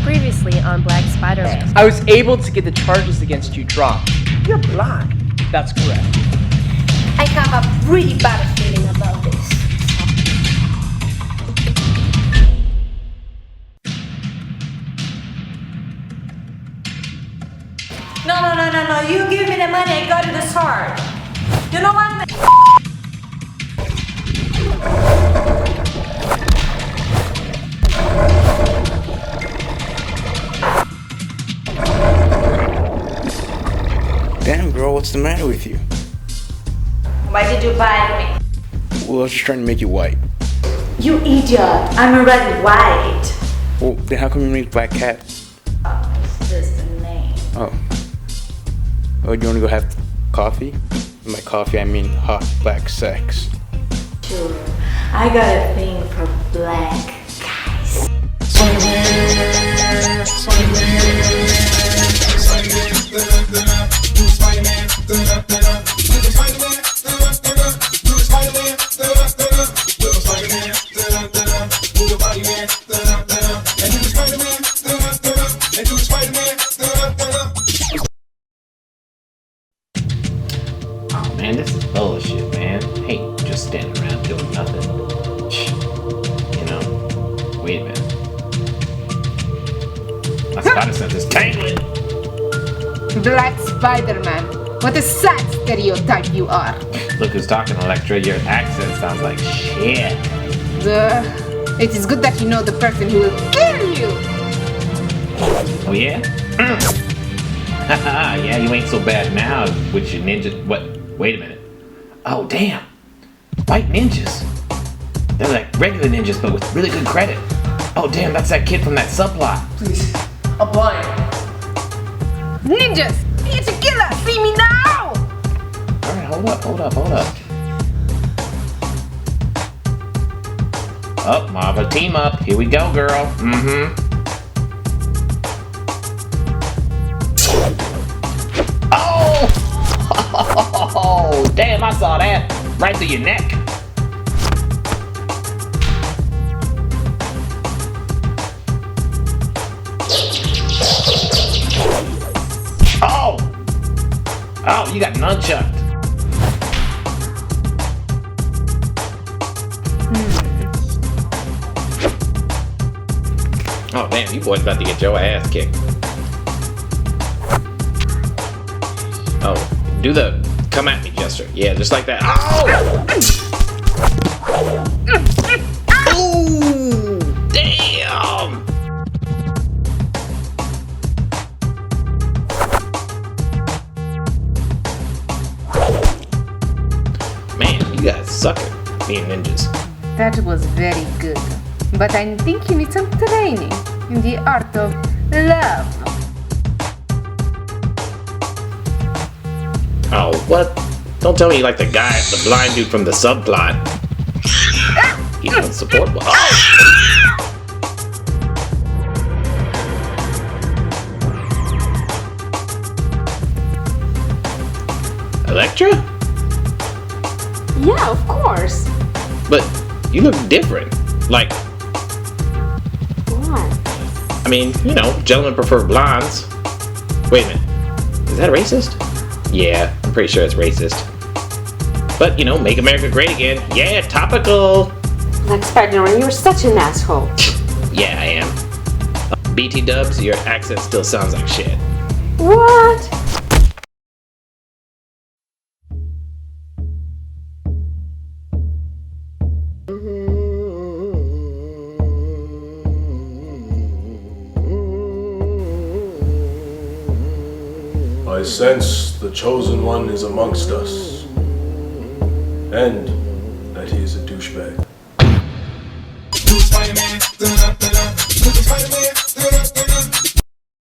Previously on Black Spiderman. I was able to get the charges against you dropped. You're blind. That's correct. I have a really bad feeling about this. No, you give me the money, I got it this hard. You know what? Damn, girl, what's the matter with you? Why did you bite me? Well, I was just trying to make you white. You idiot, I'm already white. Well, then how come you make black cat? Oh, it's just a name. Oh. Oh, do you want to go have coffee? By coffee, I mean hot black sex. Sure, I got a thing for black guys. Man, this is bullshit, man. Hey, just standing around doing nothing. You know, wait a minute. My spider sense is tangling. Black Spiderman, what a sad stereotype you are. Look who's talking, Elektra. Your accent sounds like shit. It is good that you know the person who will kill you. Oh yeah? Haha, yeah, you ain't so bad now with your ninja. What? Wait a minute. Oh, damn. White ninjas. They're like regular ninjas, but with really good credit. Oh, damn, that's that kid from that subplot. Please, I'm blind. Ninjas, it's a killer. See me now. Alright, hold up. Oh, Marva, team up. Here we go, girl. Oh, damn, I saw that. Right through your neck. Oh, you got nunchucked. Oh, damn, you boys about to get your ass kicked. Oh, do the come at me gesture. Yeah, just like that. Oh! Ooh, damn! Man, you guys suck at being ninjas. That was very good. But I think you need some training in the art of love. Oh, what? Don't tell me you like the blind dude from the subplot. He's unsupportable. Oh! Elektra? Yeah, of course. But you look different. Like, What? I mean, you know, gentlemen prefer blondes. Wait a minute. Is that racist? Yeah, I'm pretty sure it's racist. But, you know, make America great again. Yeah, topical. Black Spiderman, you're such an asshole. Yeah, I am. BT dubs, your accent still sounds like shit. What? I sense the chosen one is amongst us, and that he is a douchebag.